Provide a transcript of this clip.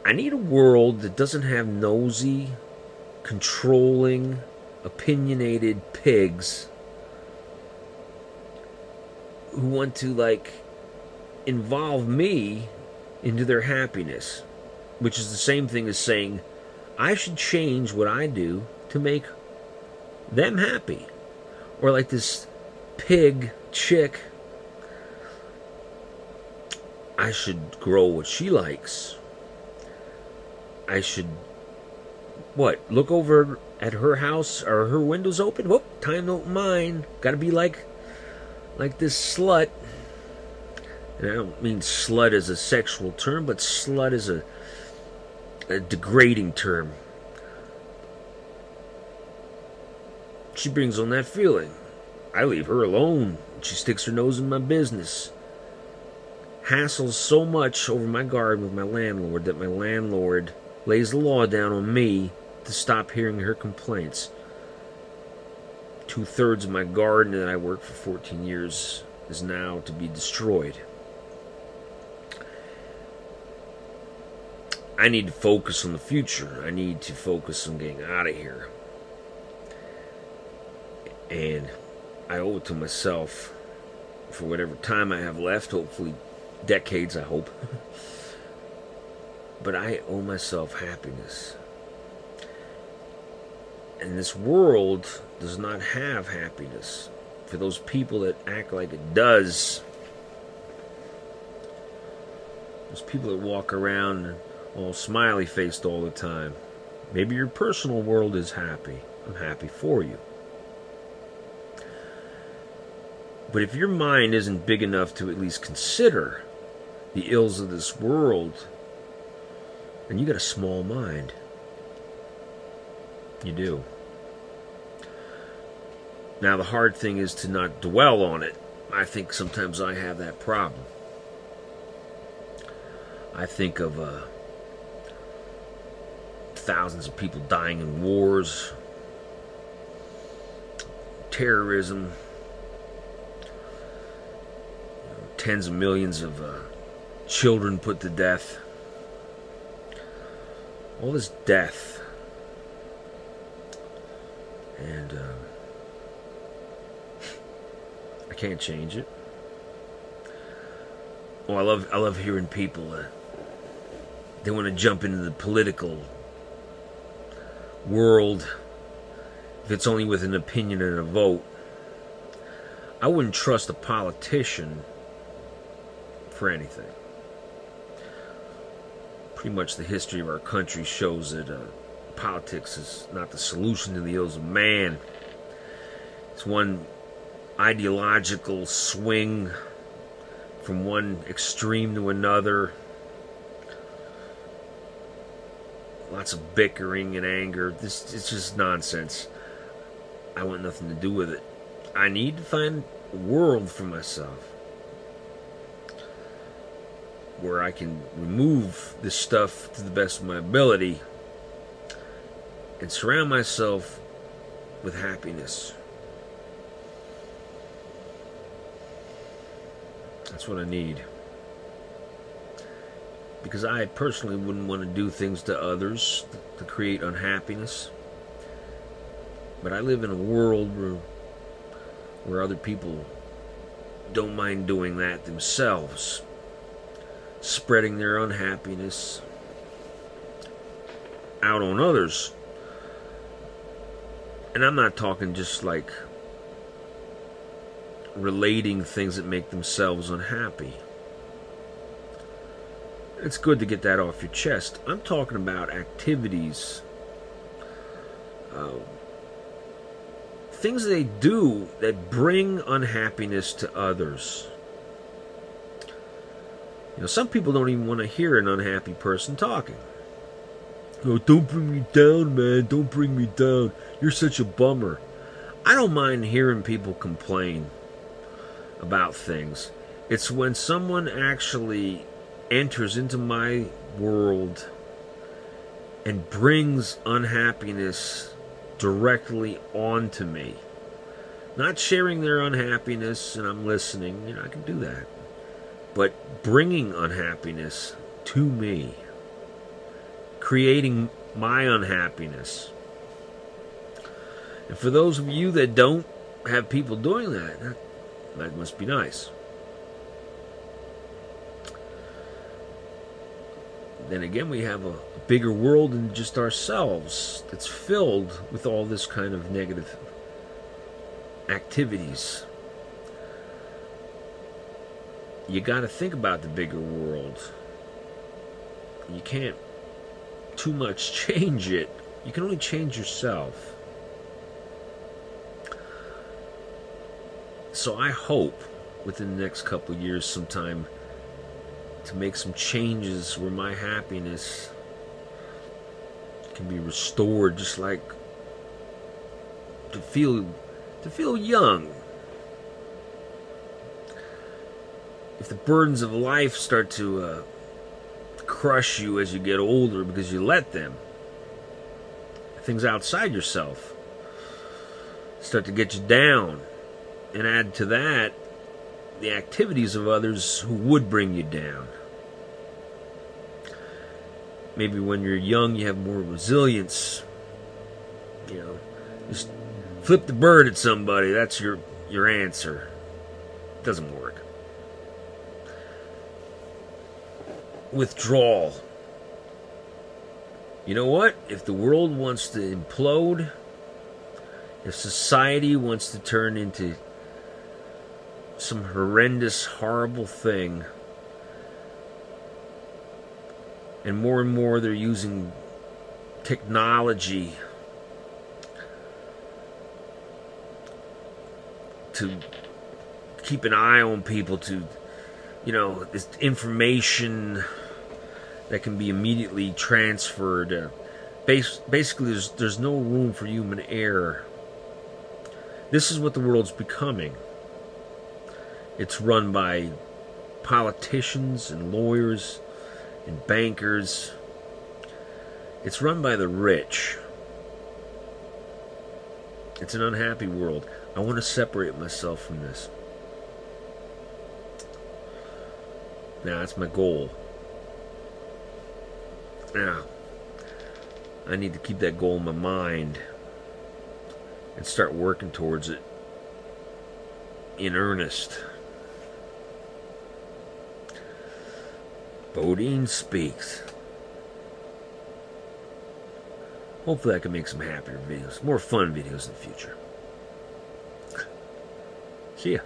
I need a world that doesn't have nosy, controlling, opinionated pigs who want to, like, involve me into their happiness, which is the same thing as saying I should change what I do to make them happy. Or like this pig chick, I should grow what she likes. I should, what, look over at her house? Are her windows open? Whoop, time to open mine. Gotta be like this slut. And I don't mean slut as a sexual term, but slut as a degrading term. She brings on that feeling. I leave her alone. She sticks her nose in my business. Hassles so much over my garden with my landlord that my landlord lays the law down on me to stop hearing her complaints. 2/3 of my garden that I worked for 14 years is now to be destroyed. I need to focus on the future. I need to focus on getting out of here. And I owe it to myself for whatever time I have left, hopefully decades, I hope. But I owe myself happiness. And this world does not have happiness. For those people that act like it does, those people that walk around all smiley-faced all the time, maybe your personal world is happy. I'm happy for you. But if your mind isn't big enough to at least consider the ills of this world, then you got a small mind. You do. Now the hard thing is to not dwell on it. I think sometimes I have that problem. I think of thousands of people dying in wars, terrorism, tens of millions of children put to death. All this death. And I can't change it. Oh, I love hearing people. They want to jump into the political world if it's only with an opinion and a vote. I wouldn't trust a politician for anything. Pretty much the history of our country shows that politics is not the solution to the ills of man. It's one ideological swing from one extreme to another. Lots of bickering and anger. It's just nonsense. I want nothing to do with it. I need to find a world for myself where I can remove this stuff to the best of my ability and surround myself with happiness. That's what I need. Because I personally wouldn't want to do things to others to create unhappiness. But I live in a world where other people don't mind doing that themselves, spreading their unhappiness out on others. And I'm not talking just like relating things that make themselves unhappy. It's good to get that off your chest. I'm talking about activities, things they do that bring unhappiness to others. You know, some people don't even want to hear an unhappy person talking. Oh, don't bring me down, man. Don't bring me down. You're such a bummer. I don't mind hearing people complain about things. It's when someone actually enters into my world and brings unhappiness directly onto me. Not sharing their unhappiness and I'm listening. You know, I can do that. But bringing unhappiness to me. creating my unhappiness. And for those of you that don't have people doing that must be nice. Then again, we have a bigger world than just ourselves that's filled with all this kind of negative activities. You got to think about the bigger world. You can't too much change it. You can only change yourself. So I hope within the next couple of years sometime to make some changes where my happiness can be restored, just like to feel young. If the burdens of life start to crush you as you get older because you let them, things outside yourself start to get you down, and add to that the activities of others who would bring you down. Maybe when you're young you have more resilience. You know, just flip the bird at somebody, that's your answer. It doesn't work. Withdrawal. You know what? If the world wants to implode, if society wants to turn into some horrendous, horrible thing, and more they're using technology to keep an eye on people, to, you know, this information that can be immediately transferred. Basically, there's no room for human error. This is what the world's becoming. It's run by politicians and lawyers and bankers. It's run by the rich. It's an unhappy world. I want to separate myself from this. Now, that's my goal. Now, I need to keep that goal in my mind and start working towards it in earnest. Bodine speaks. Hopefully I can make some happier videos, more fun videos in the future. See ya.